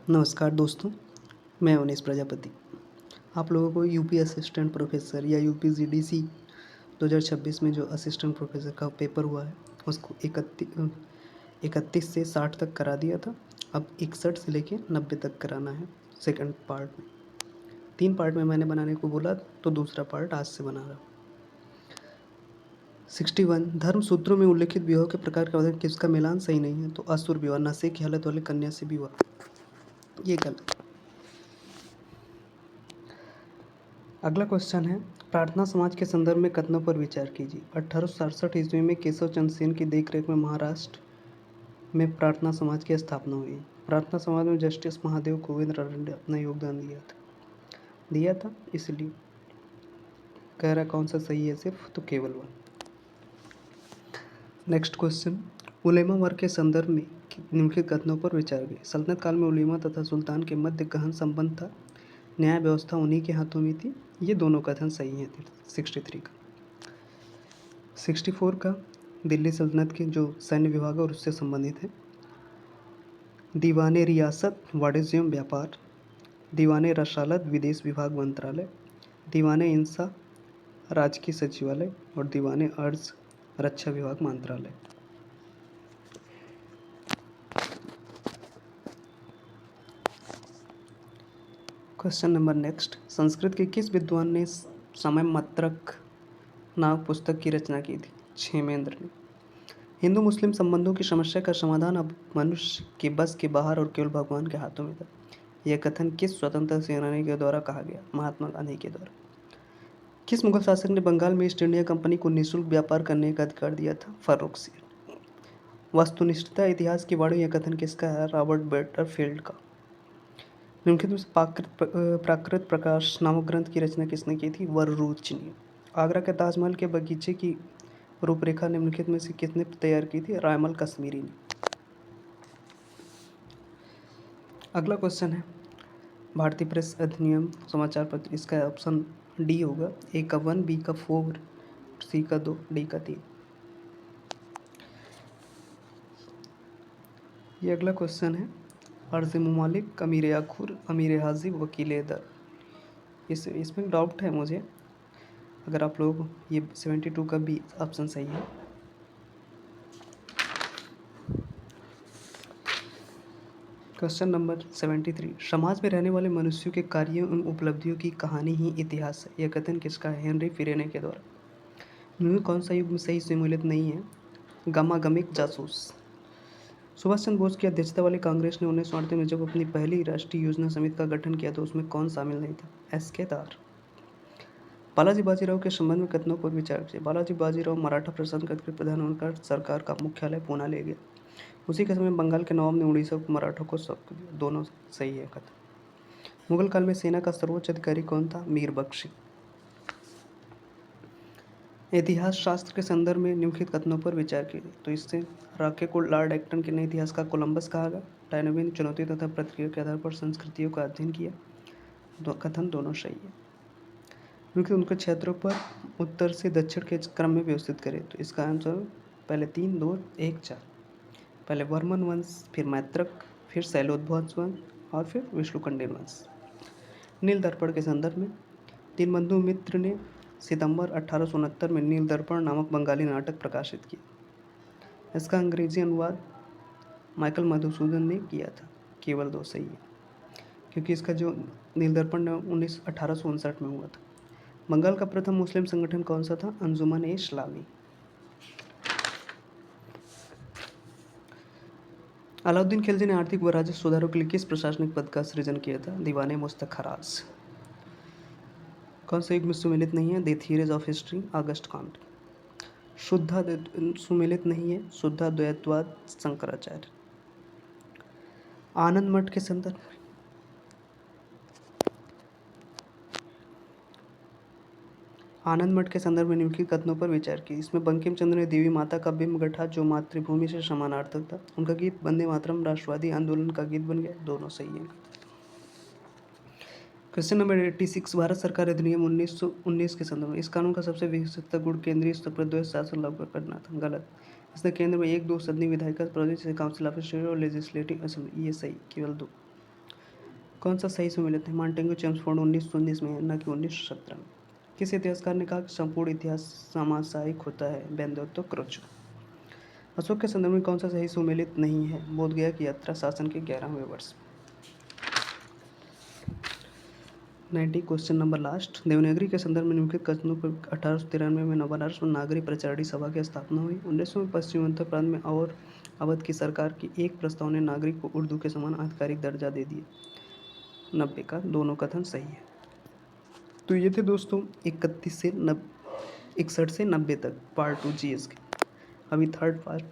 नमस्कार दोस्तों, मैं उनेश प्रजापति। आप लोगों को यूपी असिस्टेंट प्रोफेसर या यूपीजीडीसी 2026 में जो असिस्टेंट प्रोफेसर का पेपर हुआ है उसको 31 से 60 तक करा दिया था। अब 61 से लेके 90 तक कराना है सेकंड पार्ट में। 3 पार्ट में मैंने बनाने को बोला तो दूसरा पार्ट आज से बना रहा। 61 धर्म सूत्रों में उल्लिखित विवाह के प्रकार का वर्णन किसका मिलान सही नहीं है, तो असुर विवाह, नशे की हालत वाले कन्या से विवाह, ये गलत। अगला क्वेश्चन है, प्रार्थना समाज के संदर्भ में कथनों पर विचार कीजिए। 1867 ईस्वी में केशव चंद्र सेन की देखरेख में महाराष्ट्र में प्रार्थना समाज की स्थापना हुई। प्रार्थना समाज में जस्टिस महादेव गोविंद रानडे ने अपना योगदान दिया था इसलिए कह रहा कौन सा सही है, सिर्फ तो केवल वन। नेक्स्ट क्वेश्चन, उलेमा वर्ग के संदर्भ में निम्नलिखित कथनों पर विचार कीजिए। सल्तनत काल में उलेमा तथा सुल्तान के मध्य गहन संबंध था, न्याय व्यवस्था उन्हीं के हाथों में थी। ये दोनों कथन सही हैं। 63 का 64 का दिल्ली सल्तनत के जो सैन्य विभाग है और उससे संबंधित है। दीवाने रियासत वाणिज्य एवं व्यापार, दीवाने रसालत विदेश विभाग मंत्रालय, दीवाने इंसा राजकीय सचिवालय और दीवाने अर्ज रक्षा विभाग मंत्रालय। क्वेश्चन नंबर नेक्स्ट, संस्कृत के किस विद्वान ने समय मात्रक नामक पुस्तक की रचना की थी? क्षेमेंद्र ने। हिंदू मुस्लिम संबंधों की समस्या का समाधान अब मनुष्य के बस के बाहर और केवल भगवान के हाथों में था। यह कथन किस स्वतंत्रता सेनानी के द्वारा कहा गया? महात्मा गांधी के द्वारा। किस मुगल शासक ने बंगाल में ईस्ट इंडिया कंपनी को निःशुल्क व्यापार करने का अधिकार दिया था? फारूक सिंह। वस्तुनिष्ठता इतिहास की वाणी यह कथन किसका है? रॉबर्ट बटरफील्ड का। निम्नलिखित में से प्राकृत प्रकाश नामक ग्रंथ की रचना किसने की थी? वररुचि ने। आगरा के ताजमहल के बगीचे की रूपरेखा निम्नलिखित में से किसने तैयार की थी? रायमल कश्मीरी ने। अगला क्वेश्चन है, भारतीय प्रेस अधिनियम समाचार पत्र, इसका ऑप्शन डी होगा। ए का 1, बी का 4, सी का 2, डी का 3। ये अगला क्वेश्चन है, अर्ज मुमालिक, अमीर याखुर, अमीर हाजिब, वकील दर। इसमें डाउट है मुझे, अगर आप लोग ये 72 का बी ऑप्शन सही है। क्वेश्चन नंबर 73, समाज में रहने वाले मनुष्यों के कार्यों एवं उपलब्धियों की कहानी ही इतिहास है। यह कथन किसका है? हेनरी फिरेने के द्वारा। निम्न कौन सा युग में सही सम्मिलित नहीं है? गमागमिक जासूस। सुभाष चंद्र बोस की अध्यक्षता वाली कांग्रेस ने 1938 में जब अपनी पहली राष्ट्रीय योजना समिति का गठन किया तो उसमें कौन शामिल नहीं था? एस.के. दार। बालाजी बाजीराव के संबंध में कथनों पर विचार कीजिए। बालाजी बाजीराव मराठा प्रशासन के प्रधान होकर सरकार का मुख्यालय पूना ले गया। उसी के समय बंगाल के नवाब ने उड़ीसा को मराठों को सौंप दिया। दोनों सही है कथन। मुगल काल में सेना का सर्वोच्च अधिकारी कौन था? मीर बख्शी। इतिहास शास्त्र के संदर्भ में निम्नलिखित कथनों पर विचार कीजिए। तो इससे राके को लॉर्ड एक्टन के नए इतिहास का कोलंबस कहा गया। डायनोविन ने चुनौती तथा प्रतिक्रिया के आधार पर संस्कृतियों का अध्ययन किया। कथन दोनों सही है। निम्नलिखित उनके क्षेत्रों पर उत्तर से दक्षिण के क्रम में व्यवस्थित करें। तो इसका आंसर पहले 3, 2, 1, 4। पहले वर्मन वंश, फिर मैत्रक, फिर शैलोद्भव वंश और फिर विष्णुकुंडिन वंश। नील दर्पण के संदर्भ में दीनबंधु मित्र ने सितंबर 1869 में नील दर्पण नामक बंगाली नाटक प्रकाशित किया। इसका अंग्रेजी अनुवाद माइकल मधुसूदन ने किया था। केवल 2 सही है, क्योंकि इसका जो नील दर्पण 1859 में हुआ था। बंगाल का प्रथम मुस्लिम संगठन कौन सा था? अंजुमन ए इस्लामी। अलाउद्दीन खिलजी ने आर्थिक व राजस्व सुधारों के लिए किस प्रशासनिक पद का सृजन किया था? दीवाने मुस्तखराज। कौन सा युग में सुमेलित नहीं है? The theories of history, August Comte. शुद्ध सुमेलित नहीं है, शुद्ध द्वैतवाद, शंकराचार्य। आनंद मठ के संदर्भ में निम्नलिखित कथनों पर विचार की। इसमें बंकिम चंद्र ने देवी माता का बिंब गढ़ा जो मातृभूमि से समानार्थक था। उनका गीत वंदे मातरम राष्ट्रवादी आंदोलन का गीत बन गया। दोनों सही है। क्वेश्चन नंबर 86, भारत सरकार अधिनियम 1919 के संदर्भ में इस कानून का सबसे विशिष्ट गुण केंद्रीय स्तर पर द्वैध शासन लागू करना था। गलत। इसने केंद्र में 1-2 सदनी विधायिका प्रदेश से काउंसिल ऑफ स्टेट और लेजिस्लेटिव असेंबली, ये सही, केवल 2। कौन सा सही सुमेलित है? मार्टेंगो चेम्सफोर्ड 1919 में, न कि 1917 में। किस इतिहासकार ने कहा कि संपूर्ण इतिहास सामासायिक होता है? बेनदोतो क्रोचो। अशोक के संदर्भ में कौन सा सही सुमेलित नहीं है? बोधगया की यात्रा शासन के 11वें वर्ष। 90 क्वेश्चन नंबर लास्ट। देवनागरी के संदर्भ में निम्नलिखित कथनों पर 1893 में बनारस में नागरी प्रचारणी सभा की स्थापना हुई। 1900 में पश्चिमी उत्तर प्रांत में और अवध की सरकार की एक प्रस्ताव ने नागरिक को उर्दू के समान आधिकारिक दर्जा दे दिया। 90 का दोनों कथन सही है। तो ये थे दोस्तों 61 से 61 से 90 तक पार्ट 2 जीएस के। अभी थर्ड पार्ट